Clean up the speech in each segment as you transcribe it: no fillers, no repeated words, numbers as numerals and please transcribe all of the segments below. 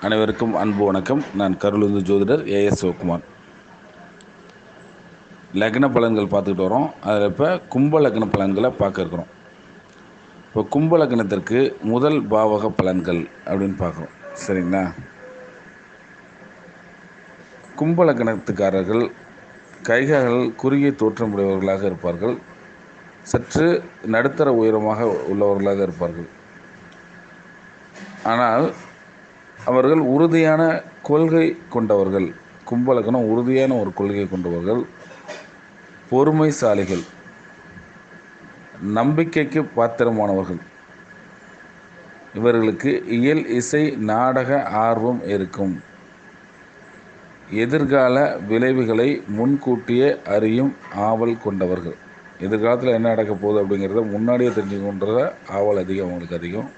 அனைவருக்கும் அன்பு வணக்கம். நான் கருளூர் ஜோதிடர் ஏஎஸ் சிவகுமார். லக்ன பலன்கள் பார்த்துக்கிட்டு வரோம். அதில் இப்போ கும்ப லக்ன பலன்களை பார்க்க இருக்கிறோம். இப்போ கும்ப லக்னத்திற்கு முதல் பாவக பலன்கள் அப்படின்னு பார்க்குறோம். சரிங்களா? கும்ப லக்னத்துக்காரர்கள் கைகால்கள் குறுகிய தோற்றமுடையவர்களாக இருப்பார்கள். சற்று நடுத்தர உயரமாக உள்ளவர்களாக இருப்பார்கள். ஆனால் அவர்கள் உறுதியான கொள்கை கொண்டவர்கள். கும்ப லக்னம் உறுதியான ஒரு கொள்கை கொண்டவர்கள், பொறுமைசாலிகள், நம்பிக்கைக்கு பாத்திரமானவர்கள். இவர்களுக்கு இயல், இசை, நாடக ஆர்வம் இருக்கும். எதிர்கால விளைவுகளை முன்கூட்டியே அறியும் ஆவல் கொண்டவர்கள். எதிர்காலத்தில் என்ன நடக்க போகுது அப்படிங்கிறத முன்னாடியே தெரிஞ்சுக்கொண்ட ஆவல் அதிகம் அவங்களுக்கு அதிகம்.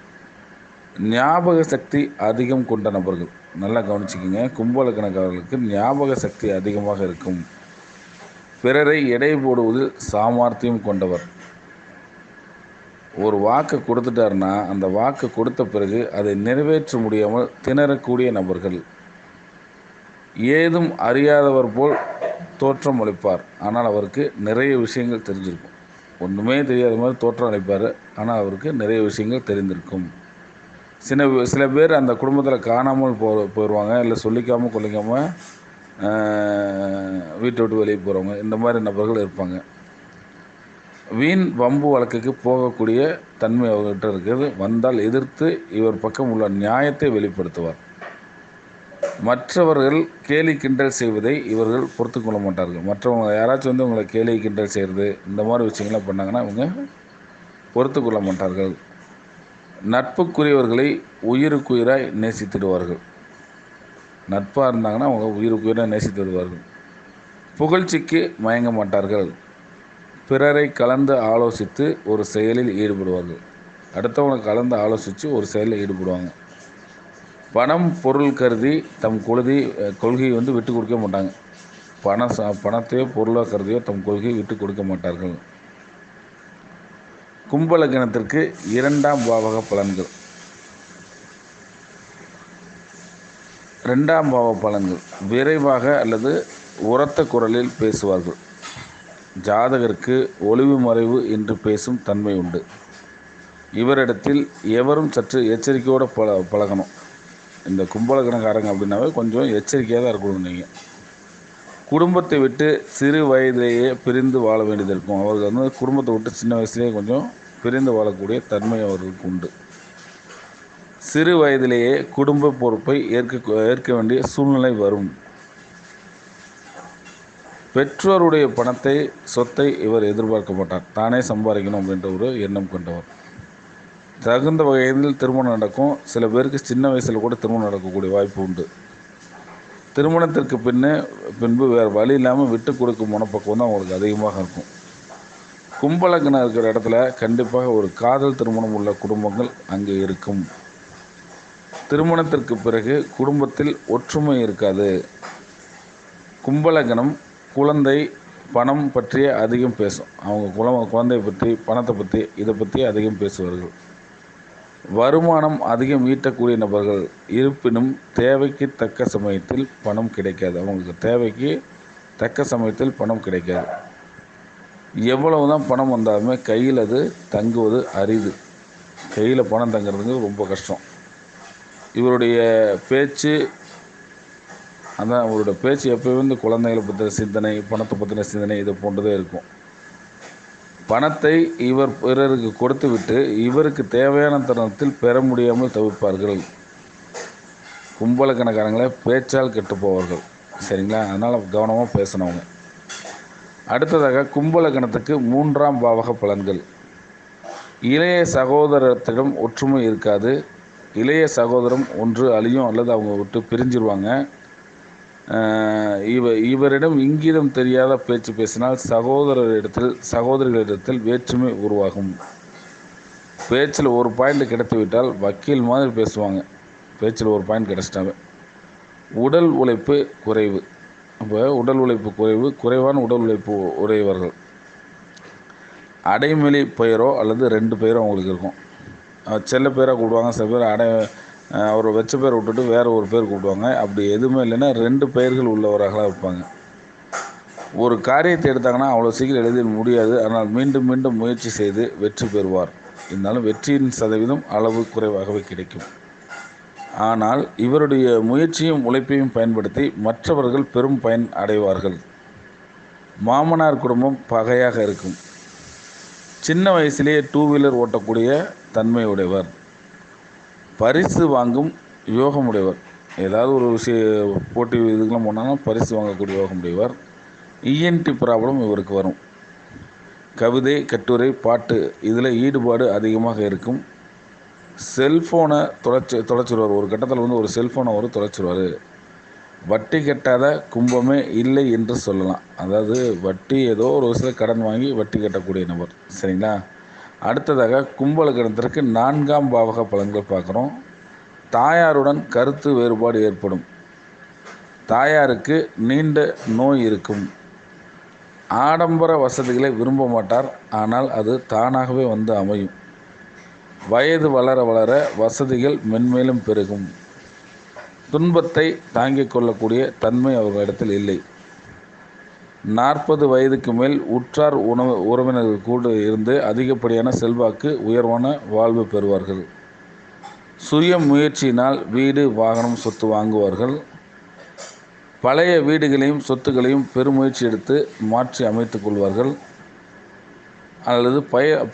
ஞாபக சக்தி அதிகம் கொண்ட நபர்கள். நல்லா கவனிச்சுக்கிங்க. கும்ப லக்னக்காரர்களுக்கு ஞாபக சக்தி அதிகமாக இருக்கும். பிறரை எடை போடுவதில் சாமர்த்தியம் கொண்டவர். ஒரு வாக்கு கொடுத்துட்டாருன்னா அந்த வாக்கு கொடுத்த பிறகு அதை நிறைவேற்ற முடியாமல் திணறக்கூடிய நபர்கள். ஏதும் அறியாதவர் போல் தோற்றம் அளிப்பார். ஆனால் அவருக்கு நிறைய விஷயங்கள் தெரிஞ்சிருக்கும். ஒன்றுமே தெரியாத மாதிரி தோற்றம் அளிப்பார். ஆனால் அவருக்கு நிறைய விஷயங்கள் தெரிந்திருக்கும். சில பேர் அந்த குடும்பத்தில் காணாமல் போயிடுவாங்க. இல்லை சொல்லிக்காமல் கொள்ளிக்காமல் வீட்டை விட்டு வெளியே போகிறவங்க. இந்த மாதிரி நபர்கள் இருப்பாங்க. வீண் வம்பு வழக்குக்கு போகக்கூடிய தன்மை அவர்கிட்ட இருக்கிறது. வந்தால் எதிர்த்து இவர் பக்கம் உள்ள நியாயத்தை வெளிப்படுத்துவார். மற்றவர்கள் கேலி கிண்டல் செய்வதை இவர்கள் பொறுத்து கொள்ள மாட்டார்கள். மற்றவங்க யாராச்சும் உங்களை கேலி கிண்டல் செய்கிறது இந்த மாதிரி விஷயங்கள்லாம் பண்ணாங்கன்னா இவங்க பொறுத்து கொள்ள மாட்டார்கள். நட்புக்குரியவர்களை உயிருக்குயிராய் நேசித்திடுவார்கள். நட்பாக இருந்தாங்கன்னா அவங்க உயிருக்குயிராக நேசித்திடுவார்கள். புகழ்ச்சிக்கு மயங்க மாட்டார்கள். பிறரை கலந்து ஆலோசித்து ஒரு செயலில் ஈடுபடுவார்கள். அடுத்தவங்களை கலந்து ஆலோசித்து ஒரு செயலில் ஈடுபடுவாங்க. பணம் பொருள் கருதி தம் கொள்கையை விட்டு கொடுக்க மாட்டாங்க. பணத்தையோ பொருளாக கருதியோ தம் கொள்கையை விட்டு கொடுக்க மாட்டார்கள். கும்ப லக்னத்திற்கு இரண்டாம் பாவக பலன்கள். இரண்டாம் பாவ பலன்கள். விரைவாக அல்லது உரத்த குரலில் பேசுவார்கள். ஜாதகருக்கு ஒளிவு மறைவு என்று பேசும் தன்மை உண்டு. இவரிடத்தில் எவரும் சற்று எச்சரிக்கையோடு பழகணும். இந்த கும்பலக்கணக்காரங்க அப்படின்னாவே கொஞ்சம் எச்சரிக்கையாக தான் இருக்கணும். நீங்கள் குடும்பத்தை விட்டு சிறு வயதிலேயே பிரிந்து வாழ வேண்டியது இருக்கும். அவர்கள் குடும்பத்தை விட்டு சின்ன வயசுலேயே கொஞ்சம் பிரிந்து வாழக்கூடிய தன்மை அவர்களுக்கு உண்டு. சிறு வயதிலேயே குடும்ப பொறுப்பை ஏற்க வேண்டிய சூழ்நிலை வரும். பெற்றோருடைய பணத்தை சொத்தை இவர் எதிர்பார்க்க மாட்டார். தானே சம்பாதிக்கணும் அப்படின்ற ஒரு எண்ணம் கொண்டவர். தகுந்த வகையில் திருமணம் நடக்கும். சில பேருக்கு சின்ன வயசில் கூட திருமணம் நடக்கக்கூடிய வாய்ப்பு உண்டு. திருமணத்திற்கு பின்பு வேறு வழி இல்லாமல் விட்டு கொடுக்கும் மனப்பக்குவம் தான் அவங்களுக்கு அதிகமாக இருக்கும். கும்பலக்னம் இருக்கிற இடத்துல கண்டிப்பாக ஒரு காதல் திருமணம் உள்ள குடும்பங்கள் அங்கே இருக்கும். திருமணத்திற்கு பிறகு குடும்பத்தில் ஒற்றுமை இருக்காது. கும்பலக்னம் குழந்தை பணம் பற்றிய அதிகம் பேசும். அவங்க குழந்தையை பற்றி, பணத்தை பற்றி, இதை பற்றி அதிகம் பேசுவார்கள். வருமானம் அதிகம் ஈட்டக்கூடிய நபர்கள். இருப்பினும் தேவைக்கு தக்க சமயத்தில் பணம் கிடைக்காது. அவங்களுக்கு தேவைக்கு தக்க சமயத்தில் பணம் கிடைக்காது. எவ்வளவு தான் பணம் வந்தாலுமே கையில் அது தங்குவது அரிது. கையில் பணம் தங்குறதுக்கு ரொம்ப கஷ்டம். இவருடைய பேச்சு அவருடைய பேச்சு எப்போயும் குழந்தைகளை பற்றின சிந்தனை, பணத்தை பற்றின சிந்தனை இது போன்றதே இருக்கும். பணத்தை இவர் பிறருக்கு கொடுத்து விட்டு இவருக்கு தேவையான தருணத்தில் பெற முடியாமல் தவிர்ப்பார்கள். கும்பலக்கணக்காரங்களை பேச்சால் கெட்டு போவார்கள். சரிங்களா? அதனால் கவனமாக பேசணவங்க. அடுத்ததாக கும்பலக்கணத்துக்கு மூன்றாம் பாவக பலன்கள். இளைய சகோதரத்திடம் ஒற்றுமை இருக்காது. இளைய சகோதரம் ஒன்று அழியும் அல்லது அவங்க விட்டு பிரிஞ்சிருவாங்க. இவரிடம் இங்கீதம் தெரியாத பேச்சு பேசினால் சகோதரிகளிடத்தில் வேற்றுமை உருவாகும். பேச்சில் ஒரு பாயிண்ட் கிடைத்து விட்டால் வக்கீல் மாதிரி பேசுவாங்க. பேச்சில் ஒரு பாயிண்ட் கிடைச்சிட்டாவே. உடல் உழைப்பு குறைவு. அப்போ உடல் உழைப்பு குறைவான உடல் உழைப்பு உடையவர்கள். அடைமொழி பெயரோ அல்லது 2 பெயரோ அவங்களுக்கு இருக்கும். செல்ல பேராக கூடுவாங்க. சில பேர் அவர் வச்ச பேரை விட்டுட்டு வேறு ஒரு பேர் கூப்பிடுவாங்க. அப்படி எதுவுமே இல்லைன்னா 2 பெயர்கள் உள்ளவர்களாக இருப்பாங்க. ஒரு காரியத்தை எடுத்தாங்கன்னா அவ்வளோ சீக்கிரம் எளிதில் முடியாது. ஆனால் மீண்டும் மீண்டும் முயற்சி செய்து வெற்றி பெறுவார். இருந்தாலும் வெற்றியின் சதவீதம் அளவு குறைவாகவே கிடைக்கும். ஆனால் இவருடைய முயற்சியும் உழைப்பையும் பயன்படுத்தி மற்றவர்கள் பெரும் பயன் அடைவார்கள். மாமனார் குடும்பம் பகையாக இருக்கும். சின்ன வயசிலேயே 2 வீலர் ஓட்டக்கூடிய தன்மை உடையவர். பரிசு வாங்கும் யோகமுடையவர். ஏதாவது ஒரு போட்டி இதுக்கெல்லாம் போனாலும் பரிசு வாங்கக்கூடிய யோகமுடையவர். இஎன்டி ப்ராப்ளம் இவருக்கு வரும். கவிதை, கட்டுரை, பாட்டு இதில் ஈடுபாடு அதிகமாக இருக்கும். செல்ஃபோனை தொலைச்சிடுவார். ஒரு கட்டத்தில் ஒரு செல்ஃபோனை தொலைச்சிடுவார். வட்டி கட்டாத கும்பமே இல்லை என்று சொல்லலாம். அதாவது வட்டி ஏதோ ஒரு விஷயத்தில் கடன் வாங்கி வட்டி கட்டக்கூடிய நபர். சரிங்களா? அடுத்ததாக கும்பலக்கணத்திற்கு 4ஆம் பாவக பலன்கள் பார்க்குறோம். தாயாருடன் கருத்து வேறுபாடு ஏற்படும். தாயாருக்கு நீண்ட நோய் இருக்கும். ஆடம்பர வசதிகளை விரும்ப மாட்டார். ஆனால் அது தானாகவே அமையும். வயது வளர வளர வசதிகள் மென்மேலும் பெருகும். துன்பத்தை தாங்கிக் கொள்ளக்கூடிய தன்மை அவர்களிடத்தில் இல்லை. 40 வயதுக்கு மேல் உற்றார் உறவினர்கள் கூட இருந்து அதிகப்படியான செல்வாக்கு, உயர்வான வாழ்வு பெறுவார்கள். சுய முயற்சியினால் வீடு, வாகனம், சொத்து வாங்குவார்கள். பழைய வீடுகளையும் சொத்துக்களையும் பெருமுயற்சி எடுத்து மாற்றி அமைத்துக் கொள்வார்கள். அல்லது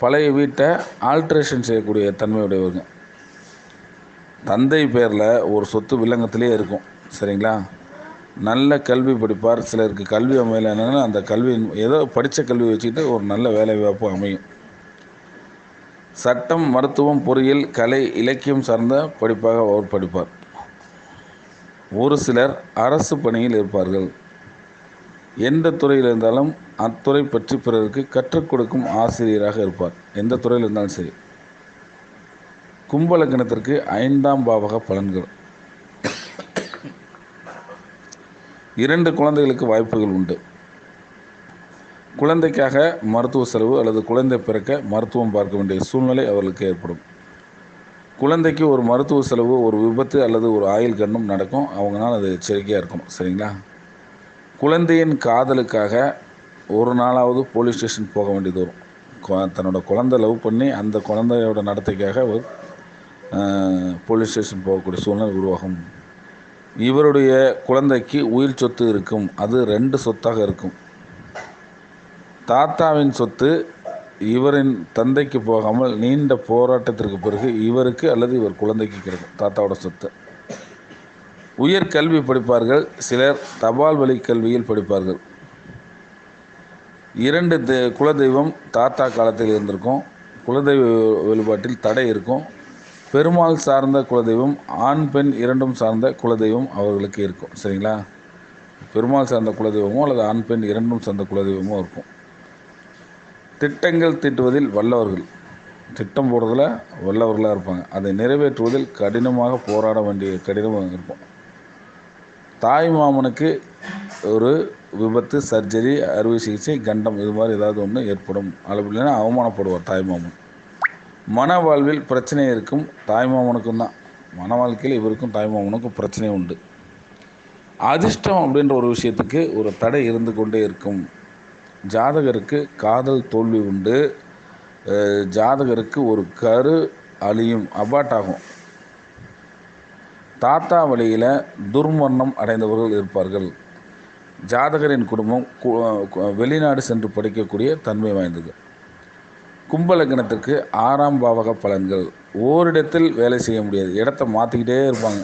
பழைய வீட்டை ஆல்ட்ரேஷன் செய்யக்கூடிய தன்மையுடையவர்கள். தந்தை பேரில் ஒரு சொத்து வில்லங்கத்திலே இருக்கும். சரிங்களா? நல்ல கல்வி படிப்பார். சிலருக்கு கல்வி அமையல, என்னன்னா அந்த கல்வி ஏதோ படித்த கல்வி வச்சுக்கிட்டு ஒரு நல்ல வேலை வாய்ப்பு அமையும். சட்டம், மருத்துவம், பொறியியல், கலை, இலக்கியம் சார்ந்த படிப்பாக அவர் படிப்பார். ஒரு சிலர் அரசு பணியில் இருப்பார்கள். எந்த துறையில் இருந்தாலும் அத்துறை பற்றி பிறருக்கு கற்றுக் கொடுக்கும் ஆசிரியராக இருப்பார். எந்த துறையில் இருந்தாலும் சரி. கும்பலக்கணத்திற்கு 5ஆம் பாவக பலன்கள். 2 குழந்தைகளுக்கு வாய்ப்புகள் உண்டு. குழந்தைக்காக மருத்துவ செலவு அல்லது குழந்தை பிறக்க மருத்துவம் பார்க்க வேண்டிய சூழ்நிலை அவர்களுக்கு ஏற்படும். குழந்தைக்கு ஒரு மருத்துவ செலவு, ஒரு விபத்து அல்லது ஒரு ஆயுள் கண்டம் நடக்கும். அவங்களால அது எச்சரிக்கையாக இருக்கணும். சரிங்களா? குழந்தையின் காதலுக்காக ஒரு நாளாவது போலீஸ் ஸ்டேஷன் போக வேண்டியது வரும். தன்னோட குழந்தை லவ் பண்ணி அந்த குழந்தையோட நடத்தைக்காக போலீஸ் ஸ்டேஷன் போகக்கூடிய சூழ்நிலை உருவாகும். இவருடைய குழந்தைக்கு உயிர் சொத்து இருக்கும். அது 2 சொத்தாக இருக்கும். தாத்தாவின் சொத்து இவரின் தந்தைக்கு போகாமல் நீண்ட போராட்டத்திற்கு பிறகு இவருக்கு அல்லது இவர் குழந்தைக்கு கிடைக்கும். தாத்தாவோட சொத்து. உயர் கல்வி படிப்பார்கள். சிலர் தபால் வழி கல்வியில் படிப்பார்கள். 2 குலதெய்வம் தாத்தா காலத்தில் இருந்திருக்கும். குலதெய்வ வழிபாட்டில் தடை இருக்கும். பெருமாள் சார்ந்த குலதெய்வம், ஆண் பெண் 2ம் சார்ந்த குலதெய்வம் அவர்களுக்கு இருக்கும். சரிங்களா? பெருமாள் சார்ந்த குலதெய்வமோ அல்லது ஆண் பெண் 2ம் சார்ந்த குலதெய்வமோ இருக்கும். திட்டங்கள் தீட்டுவதில் வல்லவர்கள். திட்டம் போடுறதுல வல்லவர்களாக இருப்பாங்க. அதை நிறைவேற்றுவதில் கடினமாக போராட வேண்டிய கடினமாக இருக்கும். தாய் மாமனுக்கு ஒரு விபத்து, சர்ஜரி, அறுவை சிகிச்சை, கண்டம் இது மாதிரி ஏதாவது ஒன்று ஏற்படும். அளவு இல்லைன்னா அவமானப்படுவார் தாய் மாமன். மன வாழ்வில் பிரச்சனை இருக்கும். தாய்மாமனுக்கும் தான். மன வாழ்க்கையில் இவருக்கும் தாய்மாமனுக்கும் பிரச்சனை உண்டு. அதிர்ஷ்டம் அப்படின்ற ஒரு விஷயத்துக்கு ஒரு தடை இருந்து கொண்டே இருக்கும். ஜாதகருக்கு காதல் தோல்வி உண்டு. ஜாதகருக்கு ஒரு கரு அழியும், அபார்ட் ஆகும். தாத்தா வழியில் துர்மரணம் அடைந்தவர்கள் இருப்பார்கள். ஜாதகரின் குடும்பம் வெளிநாடு சென்று படிக்கக்கூடிய தன்மை வாய்ந்தது. கும்பலக்கணத்திற்கு 6ஆம் பாவக பலன்கள். ஓரிடத்தில் வேலை செய்ய முடியாது. இடத்த மாற்றிக்கிட்டே இருப்பாங்க.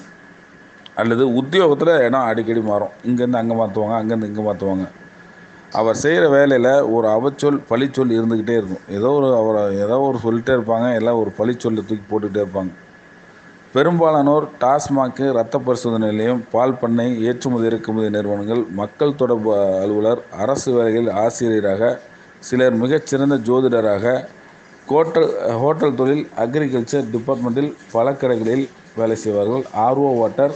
அல்லது உத்தியோகத்தில் இடம் அடிக்கடி மாறும். இங்கேருந்து அங்கே மாற்றுவாங்க, அங்கேருந்து இங்கே மாற்றுவாங்க. அவர் செய்கிற வேலையில் ஒரு அவச்சொல், பழிச்சொல் இருந்துக்கிட்டே இருக்கும். ஏதோ ஒரு சொல்லிட்டே இருப்பாங்க. எல்லாம் ஒரு பழிச்சொல்லை தூக்கி போட்டுக்கிட்டே இருப்பாங்க. பெரும்பாலானோர் டாஸ்மாக், இரத்த பரிசோதனை நிலையம், பால் பண்ணை, ஏற்றுமதி இறக்குமதி நிறுவனங்கள், மக்கள் தொடர்பு அலுவலர், அரசு வேலைகளில் ஆசிரியராக, சிலர் மிகச்சிறந்த ஜோதிடராக, ஹோட்டல் தொழில், அக்ரிகல்ச்சர் டிபார்ட்மெண்ட்டில் பழக்கடைகளில் வேலை செய்வார்கள். ஆர்ஓ வாட்டர்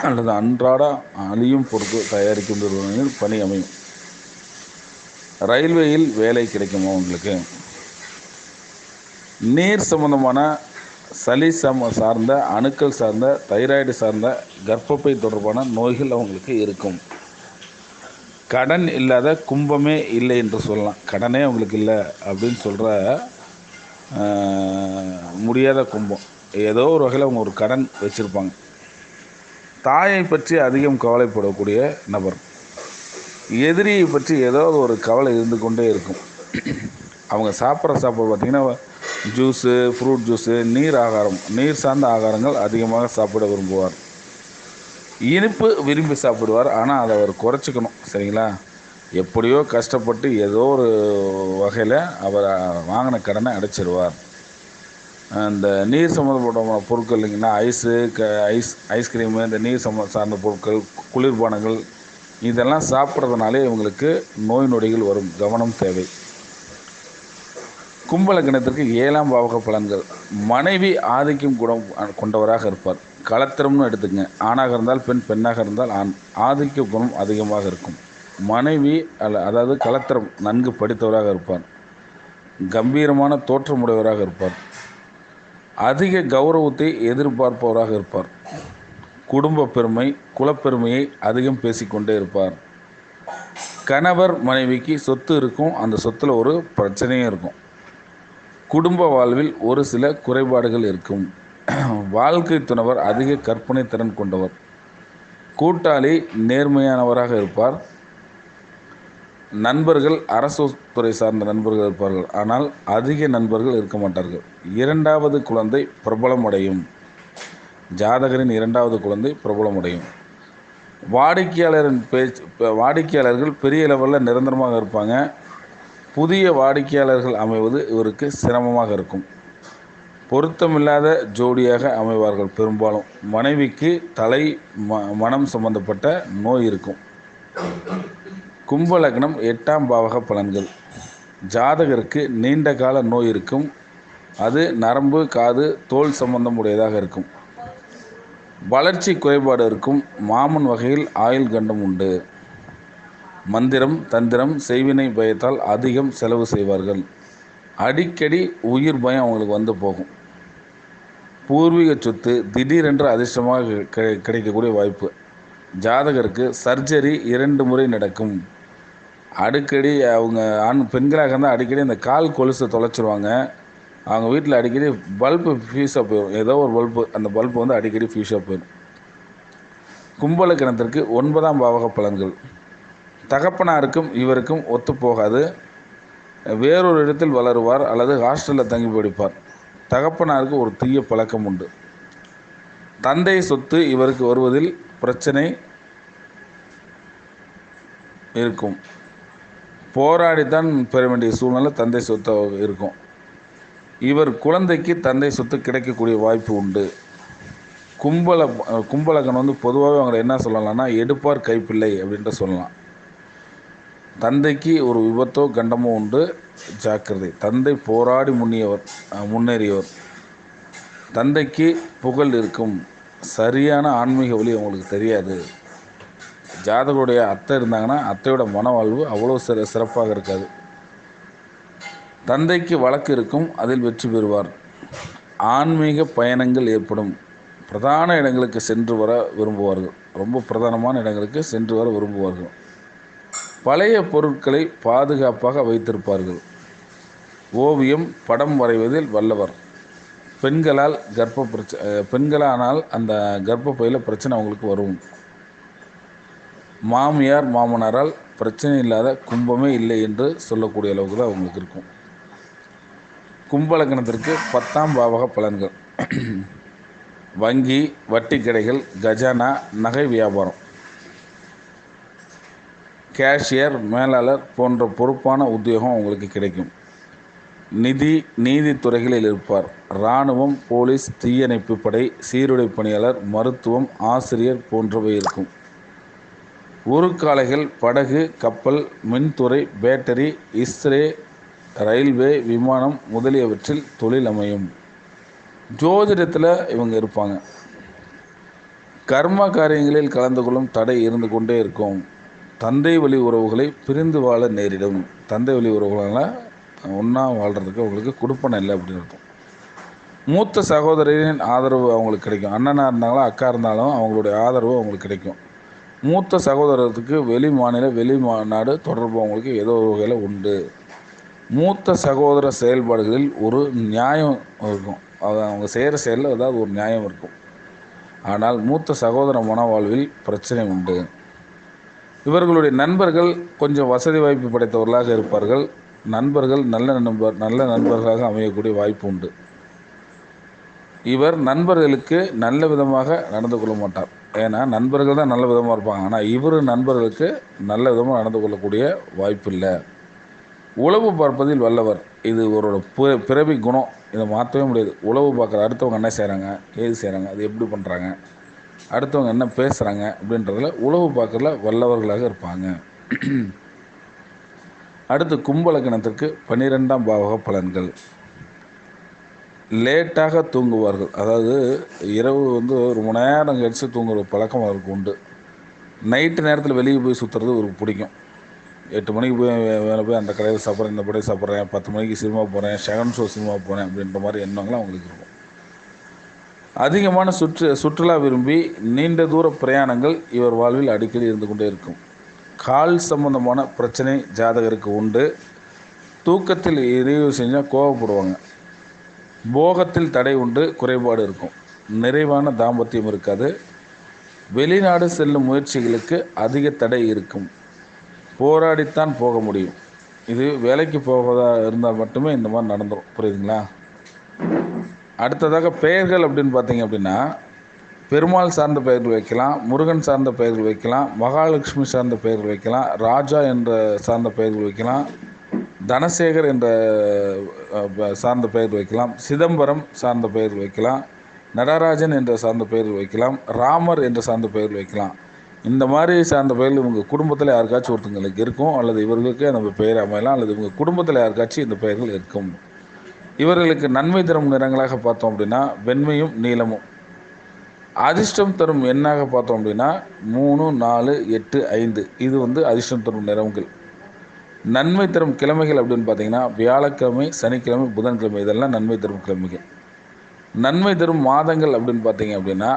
அல்லது அன்றாட அழியும் பொருட்கள் தயாரிக்கும் நிறுவனங்களில் பணி அமையும். ரயில்வேயில் வேலை கிடைக்கும் அவங்களுக்கு. நீர் சம்பந்தமான சளி சார்ந்த, அணுக்கள் சார்ந்த, தைராய்டு சார்ந்த, கர்ப்பப்பை தொடர்பான நோய்கள் அவங்களுக்கு இருக்கும். கடன் இல்லாத கும்பமே இல்லை என்று சொல்லலாம். கடனே அவங்களுக்கு இல்லை அப்படின்னு சொல்கிற முடியாத கும்பம். ஏதோ ஒரு வகையில் அவங்க ஒரு கடன் வச்சுருப்பாங்க. தாயை பற்றி அதிகம் கவலைப்படக்கூடிய நபர். எதிரியை பற்றி ஏதோ ஒரு கவலை இருந்து கொண்டே இருக்கும். அவங்க சாப்பிட்ற சாப்பாடு பார்த்திங்கன்னா ஜூஸு, ஃப்ரூட் ஜூஸு, நீர் சார்ந்த ஆகாரங்கள் அதிகமாக சாப்பிட விரும்புவார். இனிப்பு விரும்பி சாப்பிடுவார். ஆனால் அதை அவர் குறைச்சிக்கணும். சரிங்களா? எப்படியோ கஷ்டப்பட்டு ஏதோ ஒரு வகையில் அவர் வாங்கின கடனை அடைச்சிடுவார். இந்த நீர் சம்மந்தப்பட்ட பொருட்கள் இல்லைங்கன்னா ஐஸ்கிரீமு, இந்த நீர் சார்ந்த பொருட்கள், குளிர்பானங்கள் இதெல்லாம் சாப்பிட்றதுனாலே இவங்களுக்கு நோய் நொடிகள் வரும். கவனம் தேவை. கும்ப லக்னத்திற்கு 7ஆம் பாவக பலன்கள். மனைவி ஆதிக்கம் குணம் கொண்டவராக இருப்பார். கலத்திரம்னு எடுத்துக்கங்க. ஆணாக இருந்தால் பெண், பெண்ணாக இருந்தால் ஆண். ஆதிக்க குணம் அதிகமாக இருக்கும். மனைவி அதாவது கலத்திரம் நன்கு படித்தவராக இருப்பார். கம்பீரமான தோற்றமுடையவராக இருப்பார். அதிக கௌரவத்தை எதிர்பார்ப்பவராக இருப்பார். குடும்ப பெருமை, குலப்பெருமையை அதிகம் பேசிக்கொண்டே இருப்பார். கணவர் மனைவிக்கு சொத்து இருக்கும். அந்த சொத்தில் ஒரு பிரச்சனையும் இருக்கும். குடும்ப வாழ்வில் ஒரு சில குறைபாடுகள் இருக்கும். வாழ்க்கை துணவர் அதிக கற்பனை திறன் கொண்டவர். கூட்டாளி நேர்மையானவராக இருப்பார். நண்பர்கள் அரசு துறை சார்ந்த நண்பர்கள் இருப்பார்கள். ஆனால் அதிக நண்பர்கள் இருக்க மாட்டார்கள். 2வது குழந்தை பிரபலமடையும். ஜாதகரின் 2வது குழந்தை பிரபலமடையும். வாடிக்கையாளர்கள் பெரிய லெவலில் நிரந்தரமாக இருப்பாங்க. புதிய வாடிக்கையாளர்கள் அமைவது இவருக்கு சிரமமாக இருக்கும். பொருத்தமில்லாத ஜோடியாக அமைவார்கள். பெரும்பாலும் மனைவிக்கு மனம் சம்பந்தப்பட்ட நோய் இருக்கும். கும்ப லக்னம் 8ஆம் பாவக பலன்கள். ஜாதகருக்கு நீண்ட கால நோய் இருக்கும். அது நரம்பு, காது, தோல் சம்பந்தம் உடையதாக இருக்கும். வளர்ச்சி குறைபாடு இருக்கும். மாமன் வகையில் ஆயுள் கண்டம் உண்டு. மந்திரம், தந்திரம், செய்வினை பயத்தால் அதிகம் செலவு செய்வார்கள். அடிக்கடி உயிர் பயம் அவங்களுக்கு வந்து போகும். பூர்வீக சொத்து திடீரென்று அதிர்ஷ்டமாக கிடைக்கக்கூடிய வாய்ப்பு. ஜாதகருக்கு சர்ஜரி 2 முறை நடக்கும். அடிக்கடி அவங்க பெண்களாக இருந்தால் அடிக்கடி அந்த கால் கொலுசை தொலைச்சிருவாங்க. அவங்க வீட்டில் அடிக்கடி பல்பு ஃபியூஸாக போயிடும். ஏதோ ஒரு பல்பு, அந்த பல்பு வந்து அடிக்கடி ஃபியூஸாக போயிடும். கும்ப லக்னத்திற்கு 9ஆம் பாவக பலன்கள். தகப்பனாருக்கும் இவருக்கும் ஒத்துப்போகாது. வேறொரு இடத்தில் வளருவார் அல்லது ஹாஸ்டலில் தங்கி படிப்பார். தகப்பனாருக்கு ஒரு தீய பழக்கம் உண்டு. தந்தை சொத்து இவருக்கு வருவதில் பிரச்சனை இருக்கும். போராடித்தான் பெற வேண்டிய சூழ்நிலை தந்தை சொத்து இருக்கும். இவர் குழந்தைக்கு தந்தை சொத்து கிடைக்கக்கூடிய வாய்ப்பு உண்டு. கும்பலக்கணம் வந்து பொதுவாகவே அவங்களை என்ன சொல்லலாம்னா எடுப்பார் கைப்பிள்ளை அப்படின்ட்டு சொல்லலாம். தந்தைக்கு ஒரு விபத்தோ கண்டமோ உண்டு. ஜாக்கிரதை. தந்தை போராடி முன்னேறியவர். தந்தைக்கு புகழ் இருக்கும். சரியான ஆன்மீக வழி அவங்களுக்கு தெரியாது. ஜாதகருடைய அத்தை இருந்தாங்கன்னா அத்தையோட மனவாழ்வு அவ்வளோ சிறப்பாக இருக்காது. தந்தைக்கு வழக்கு இருக்கும். அதில் வெற்றி பெறுவார். ஆன்மீக பயணங்கள் ஏற்படும். பிரதான இடங்களுக்கு சென்று வர விரும்புவார்கள். ரொம்ப பிரதானமான இடங்களுக்கு சென்று வர விரும்புவார்கள். பழைய பொருட்களை பாதுகாப்பாக வைத்திருப்பார்கள். ஓவியம், படம் வரைவதில் வல்லவர். பெண்களானால் அந்த கர்ப்பப்பையில் பிரச்சனை அவங்களுக்கு வரும். மாமியார் மாமனாரால் பிரச்சனை இல்லாத கும்பமே இல்லை என்று சொல்லக்கூடிய அளவுக்கு தான் அவங்களுக்கு இருக்கும். கும்ப லக்னத்திற்கு 10ஆம் பாவக பலன்கள். வங்கி, வட்டி கடைகள், கஜானா, நகை வியாபாரம், கேஷியர், மேலாளர் போன்ற பொறுப்பான உத்தியோகம் அவங்களுக்கு கிடைக்கும். நீதித்துறைகளில் இருப்பார். இராணுவம், போலீஸ், தீயணைப்பு படை, சீருடை பணியாளர், மருத்துவம், ஆசிரியர் போன்றவை இருக்கும். உருக்காலைகள், படகு, கப்பல், மின்துறை, பேட்டரி, இஸ்ரே, ரயில்வே, விமானம் முதலியவற்றில் தொழில் அமையும். ஜோதிடத்தில் இவங்க இருப்பாங்க. கர்ம காரியங்களில் கலந்து கொள்ளும் தடை இருந்து கொண்டே இருக்கும். தந்தை வழி உறவுகளை பிரிந்து வாழ நேரிடும். தந்தை வழி உறவுகளால் ஒன்றா வாழ்கிறதுக்கு அவங்களுக்கு கொடுப்பனை இல்லை அப்படின்னு இருக்கும். மூத்த சகோதரின் ஆதரவு அவங்களுக்கு கிடைக்கும். அண்ணனாக இருந்தாலும் அக்கா இருந்தாலும் அவங்களுடைய ஆதரவு அவங்களுக்கு கிடைக்கும். மூத்த சகோதரத்துக்கு வெளி மாநில வெளி நாடு தொடர்பு அவங்களுக்கு ஏதோ ஒரு வகையில் உண்டு. மூத்த சகோதர செயல்பாடுகளில் ஒரு நியாயம் இருக்கும். அது அவங்க செய்கிற செயலில் ஏதாவது ஒரு நியாயம் இருக்கும். ஆனால் மூத்த சகோதர மனவாழ்வில் பிரச்சனை உண்டு. இவர்களுடைய நண்பர்கள் கொஞ்சம் வசதி வாய்ப்பு படைத்தவர்களாக இருப்பார்கள். நண்பர்கள் நல்ல நண்பர்களாக அமையக்கூடிய வாய்ப்பு உண்டு. இவர் நண்பர்களுக்கு நல்ல விதமாக நடந்து கொள்ள மாட்டார். ஏன்னா நண்பர்கள் தான் நல்ல விதமாக இருப்பாங்க. ஆனால் இவர் நண்பர்களுக்கு நல்ல விதமாக நடந்து கொள்ளக்கூடிய வாய்ப்பு இல்லை. உளவு பார்ப்பதில் வல்லவர். இது இவரோட பிறவி குணம். இதை மாற்றவே முடியாது. உளவு பார்க்குற அடுத்தவங்க என்ன செய்கிறாங்க, ஏது செய்கிறாங்க, அது எப்படி பண்ணுறாங்க, அடுத்தவங்க என்ன பேசுகிறாங்க அப்படின்றதுல உளவு பார்க்கறதுல வல்லவர்களாக இருப்பாங்க. அடுத்து கும்பலக்கணத்திற்கு 12ஆம் பாவக பலன்கள். லேட்டாக தூங்குவார்கள். அதாவது இரவு ரொம்ப நேரம் கழித்து தூங்குற பழக்கம் அவருக்கு உண்டு. நைட்டு நேரத்தில் வெளியே போய் சுற்றுறது அவருக்கு பிடிக்கும். 8 மணிக்கு போய் வேலை போய் அந்த கடையில் சாப்பிட்றேன், இந்த கடையில் சாப்பிட்றேன், 10 மணிக்கு சினிமா போகிறேன், செகண்ட் ஷோ சினிமா போகிறேன் அப்படின்ற மாதிரி எண்ணங்கள்லாம் அவங்களுக்கு இருக்கும். அதிகமான சுற்றுலா விரும்பி நீண்ட தூர பிரயாணங்கள் இவர் வாழ்வில் அடிக்கடி இருந்து கொண்டே இருக்கும். கால் சம்பந்தமான பிரச்சனை ஜாதகருக்கு உண்டு. தூக்கத்தில் இறைவு செஞ்சால் கோவப்படுவாங்க. போகத்தில் தடை உண்டு, குறைபாடு இருக்கும். நிறைவான தாம்பத்தியம் இருக்காது. வெளிநாடு செல்லும் முயற்சிகளுக்கு அதிக தடை இருக்கும். போராடித்தான் போக முடியும். இது வேலைக்கு போவதா இருந்தால் மட்டுமே இந்த மாதிரி நடந்துடும். புரியுதுங்களா? அடுத்ததாக பெயர்கள் அப்படின்னு பார்த்தீங்க அப்படின்னா, பெருமாள் சார்ந்த பெயர்கள் வைக்கலாம், முருகன் சார்ந்த பெயர்கள் வைக்கலாம், மகாலட்சுமி சார்ந்த பெயர்கள் வைக்கலாம், ராஜா என்ற சார்ந்த பெயர்கள் வைக்கலாம், தனசேகர் என்ற சார்ந்த பெயர்கள் வைக்கலாம், சிதம்பரம் சார்ந்த பெயர்கள் வைக்கலாம், நடராஜன் என்ற சார்ந்த பெயர்கள் வைக்கலாம், ராமர் என்ற சார்ந்த பெயர்கள் வைக்கலாம். இந்த மாதிரி சார்ந்த பெயர்கள் இவங்க குடும்பத்தில் யாருக்காச்சும் ஒருத்தங்களுக்கு இருக்கும், அல்லது இவர்களுக்கு அந்த பெயர் அமையலாம், அல்லது இவங்க குடும்பத்தில் யாருக்காச்சும் இந்த பெயர்கள் இருக்கும். இவர்களுக்கு நன்மை தரும் நிறங்களாக பார்த்தோம் அப்படின்னா வெண்மையும் நீலமும். அதிர்ஷ்டம் தரும் எண்ணாக பார்த்தோம் அப்படின்னா 3, 4, 8, 5. இது அதிர்ஷ்டம் தரும் நிறங்கள். நன்மை தரும் கிழமைகள் அப்படின்னு பார்த்தீங்கன்னா வியாழக்கிழமை, சனிக்கிழமை, புதன்கிழமை. இதெல்லாம் நன்மை தரும் கிழமைகள். நன்மை தரும் மாதங்கள் அப்படின்னு பார்த்தீங்க அப்படின்னா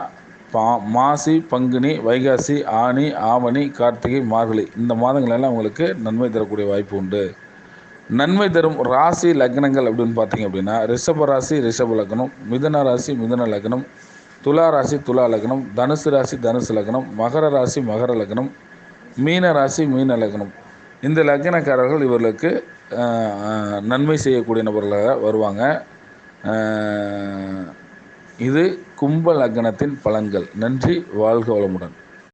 மாசி, பங்குனி, வைகாசி, ஆனி, ஆவணி, கார்த்திகை, மார்கழி. இந்த மாதங்கள் எல்லாம் அவங்களுக்கு நன்மை தரக்கூடிய வாய்ப்பு உண்டு. நன்மை தரும் ராசி லக்னங்கள் அப்படின்னு பார்த்தீங்க அப்படின்னா ரிஷப ராசி ரிஷப லக்னம், மிதுன ராசி மிதுன லக்னம், துலா ராசி துலா லக்னம், தனுசு ராசி தனுசு லக்னம், மகர ராசி மகர லக்னம், மீன ராசி மீன லக்னம். இந்த லக்னக்காரர்கள் இவர்களுக்கு நன்மை செய்யக்கூடிய நபர்களாக வருவாங்க. இது கும்ப லக்னத்தின் பலன்கள். நன்றி. வாழ்க வளமுடன்.